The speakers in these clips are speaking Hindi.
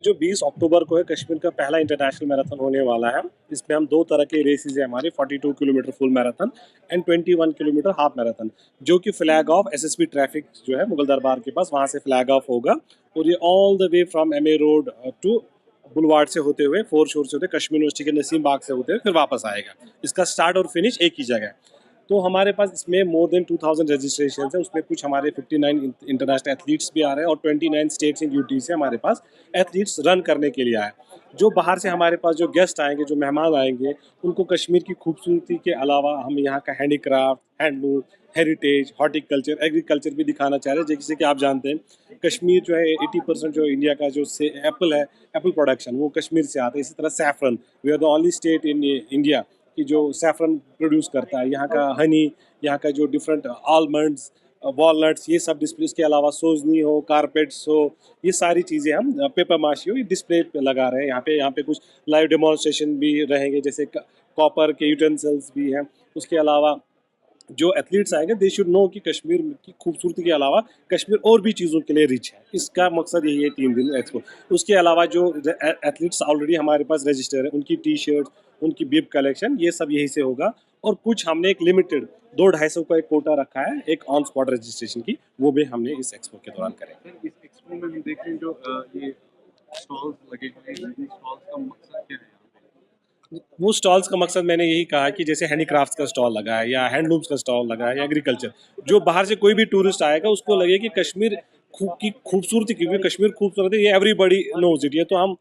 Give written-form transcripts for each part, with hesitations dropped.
जो 20 अक्टूबर को है कश्मीर का पहला इंटरनेशनल मैराथन होने वाला है। इसमें हम दो तरह के रेसेस है हमारे 42 kilometre full marathon and 21 kilometre half marathon, जो कि फ्लैग ऑफ एसएसबी ट्रैफिक जो है मुगल दरबार के पास वहाँ से फ्लैग ऑफ होगा और ये all the way from MA road to boulevard से होते हुए फोर शोर से होते कश्मीर यूनिवर्सिटी के नसीम बाग से होते हुए फिर वापस आएगा। इसका स्टार्ट और फिनिश एक ही जगह है। तो हमारे पास इसमें मोर देन 2000 रजिस्ट्रेशन है। उसमें कुछ हमारे 59 इंटरनेशनल एथलीट्स भी आ रहे हैं और 29 स्टेट्स एंड यूटी से हमारे पास एथलीट्स रन करने के लिए आए। जो बाहर से हमारे पास जो गेस्ट आएंगे, जो मेहमान आएंगे, उनको कश्मीर की खूबसूरती के अलावा हम यहाँ का handicraft, handloom, heritage, horticulture, agriculture भी दिखाना चाह रहे हैं। जैसे कि आप जानते हैं कश्मीर जो है 80% जो इंडिया का जो से एप्पल है, एप्पल प्रोडक्शन वो कश्मीर से आता है। इसी तरह saffron, we are the only state in India कि जो सैफरन प्रोड्यूस करता है। यहाँ का हनी, यहाँ का जो डिफरेंट आलमंड्स, वॉलनट्स, ये सब डिस्प्ले, इसके अलावा सोजनी हो, कारपेट्स हो, ये सारी चीज़ें हम पेपर माशी हो ये डिस्प्ले पे लगा रहे हैं। यहाँ पे कुछ लाइव डेमोन्स्ट्रेशन भी रहेंगे, जैसे कॉपर के यूटेंसिल्स भी हैं। उसके अलावा जो एथलीट्स आएंगे दे शुड नो कि कश्मीर की खूबसूरती के अलावा कश्मीर और भी चीज़ों के लिए रिच है। इसका मकसद यही है 3 दिन एक्सपो। उसके अलावा जो एथलीट्स ऑलरेडी हमारे पास रजिस्टर है, उनकी टी शर्ट, उनकी बिब कलेक्शन, ये सब यहीं से होगा। और कुछ हमने एक लिमिटेड 200-250 का एक कोटा रखा है एक ऑन स्पॉट रजिस्ट्रेशन की, वो भी हमने इस एक्सपो के दौरान करेंगे। इस एक्सपो में हम देख रहे हैं जो ये स्टॉल्स लगे हुए हैं, इन स्टॉल्स का मकसद क्या है? वो स्टॉल्स का मकसद मैंने यही कहा कि जैसे हैंडीक्राफ्ट्स का स्टॉल लगा है या हैंडलूम्स का स्टॉल लगा है या एग्रीकल्चर, जो बाहर से कोई भी टूरिस्ट आएगा उसको लगे कि कश्मीर की खूबसूरती, क्योंकि कश्मीर खूबसूरत है, ये एवरीबॉडी नोज इट। ये तो हम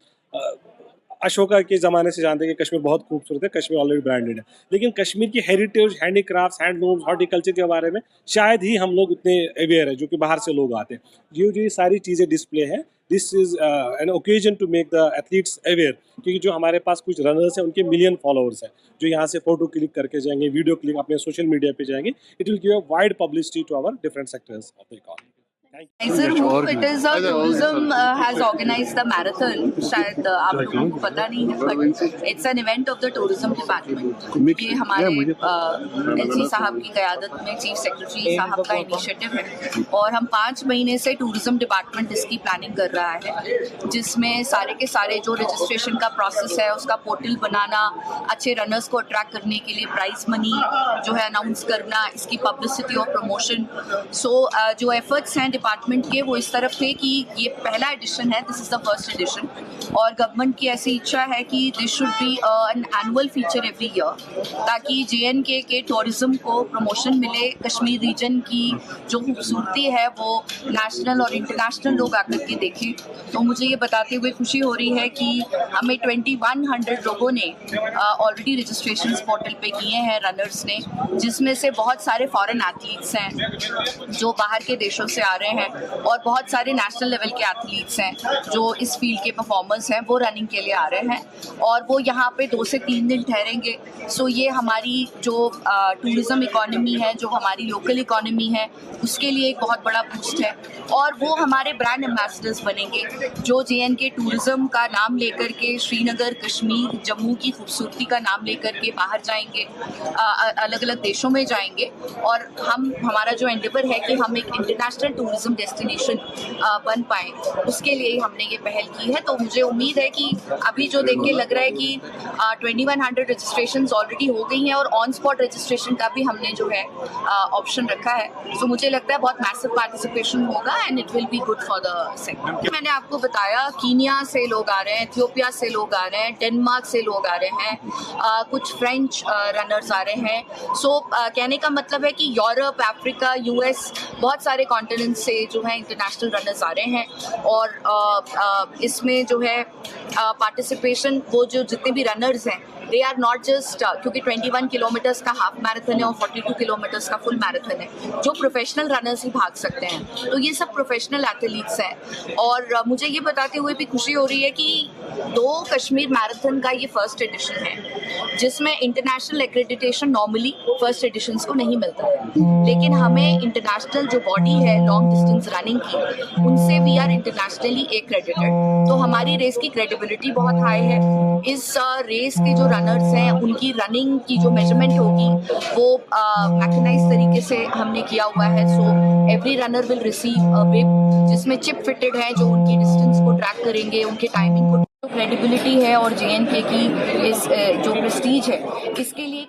अशोका के ज़माने से जानते हैं कि कश्मीर बहुत खूबसूरत है, कश्मीर ऑलरेडी ब्रांडेड है। लेकिन कश्मीर की हेरिटेज, हैंडीक्राफ्ट्स, हैंडलूम्स, हॉर्टिकल्चर के बारे में शायद ही हम लोग उतने अवेयर है, जो कि बाहर से लोग आते हैं। जो ये सारी चीज़ें डिस्प्ले हैं, this is an occasion to make the athletes aware, क्योंकि जो हमारे पास कुछ रनर्स हैं उनके मिलियन फॉलोअर्स हैं, जो यहाँ से फोटो क्लिक करके जाएंगे, वीडियो क्लिक अपने सोशल मीडिया पे जाएंगे। It will give a wide publicity to our different sectors of the economy. It is a tourism has organized the marathon. शायद आप लोगों को पता नहीं है, but it's an event of the tourism department. ये हमारे एलसी साहब की क़यादत में चीफ सेक्रेटरी साहब का इनिशिएटिव है और हम 5 महीने से टूरिज्म डिपार्टमेंट इसकी प्लानिंग कर रहा है, जिसमें सारे के सारे जो रजिस्ट्रेशन का प्रोसेस है उसका पोर्टल बनाना, अच्छे रनर्स को अट्रैक्ट करने के लिए प्राइज मनी जो है अनाउंस करना, इसकी पब्लिसिटी और प्रमोशन। सो जो एफर्ट्स हैं डिपार्टमेंट के वो इस तरफ थे कि ये पहला एडिशन है, this is the first edition, और गवर्नमेंट की ऐसी इच्छा है कि this should be an annual feature every year, ताकि JNK के टूरिज्म को प्रमोशन मिले, कश्मीर रीजन की जो खूबसूरती है वो नेशनल और इंटरनेशनल लोग आकर के देखें। तो मुझे ये बताते हुए खुशी हो रही है कि हमें 2100 लोगों ने ऑलरेडी रजिस्ट्रेशन पोर्टल पे किए हैं, रनर्स ने, जिसमें से बहुत सारे फॉरेन एथलीट्स हैं जो बाहर के देशों से आ रहे हैं और बहुत सारे नेशनल लेवल के एथलीट्स हैं जो इस फील्ड के परफॉर्मर्स हैं, वो रनिंग के लिए आ रहे हैं और वो यहाँ पे 2 से 3 दिन ठहरेंगे। सो ये हमारी जो टूरिज्म इकोनॉमी है, जो हमारी लोकल इकोनॉमी है, उसके लिए एक बहुत बड़ा बूस्ट है और वो हमारे ब्रांड एम्बेसडर्स बनेंगे जो JNK टूरिज्म का नाम लेकर के श्रीनगर, कश्मीर, जम्मू की खूबसूरती का नाम लेकर के बाहर जाएंगे, अलग अलग देशों में जाएंगे और हमारा जो एंडेवर है कि हम एक इंटरनेशनल टूरिज्म डेस्टिनेशन बन पाएँ, उसके लिए हमने ये पहल की है। तो मुझे उम्मीद है कि अभी जो देख के लग रहा है कि 2100 रजिस्ट्रेशंस ऑलरेडी हो गई हैं और ऑन स्पॉट रजिस्ट्रेशन का भी हमने जो है ऑप्शन रखा है। तो मुझे लगता है बहुत मैसिव पार्टिसिपेशन होगा and it will be good for the sector. मैंने आपको बताया कीनिया से लोग आ रहे हैं, इथियोपिया से लोग आ रहे हैं, डेनमार्क से लोग आ रहे हैं, कुछ फ्रेंच रनर्स आ रहे हैं। सो कहने का मतलब है कि यूरोप, अफ्रीका, US, बहुत सारे कॉन्टिनेंट से जो है इंटरनेशनल रनर्स आ रहे हैं और इसमें जो है पार्टिसिपेशन, वो जो जितने भी रनर्स हैं दे आर नॉट जस्ट, क्योंकि 21 किलोमीटर्स का हाफ मैराथन है और 42 किलोमीटर्स का फुल मैराथन है, जो प्रोफेशनल रनर्स ही भाग सकते हैं। तो ये सब प्रोफेशनल एथलीट्स हैं और मुझे ये बताते हुए भी खुशी हो रही है कि 2 कश्मीर मैराथन का ये फर्स्ट एडिशन है, जिसमें international accreditation normally first editions को नहीं मिलता है, लेकिन हमें इंटरनेशनल जो बॉडी है लॉन्ग डिस्टेंस रनिंग की, उनसे वी आर इंटरनेशनली एक्रेडिटेड। तो हमारी रेस की क्रेडिबिलिटी बहुत हाई है। इस रेस के जो रनर्स हैं उनकी रनिंग की जो मेजरमेंट होगी वो मैकेनाइज तरीके तरीके से हमने किया हुआ है। So every runner will receive a whip जिसमें चिप फिटेड है, जो उनकी डिस्टेंस को ट्रैक करेंगे, उनके टाइमिंग को। क्रेडिबिलिटी है और JNK की इस जो प्रेस्टीज है, इसके लिए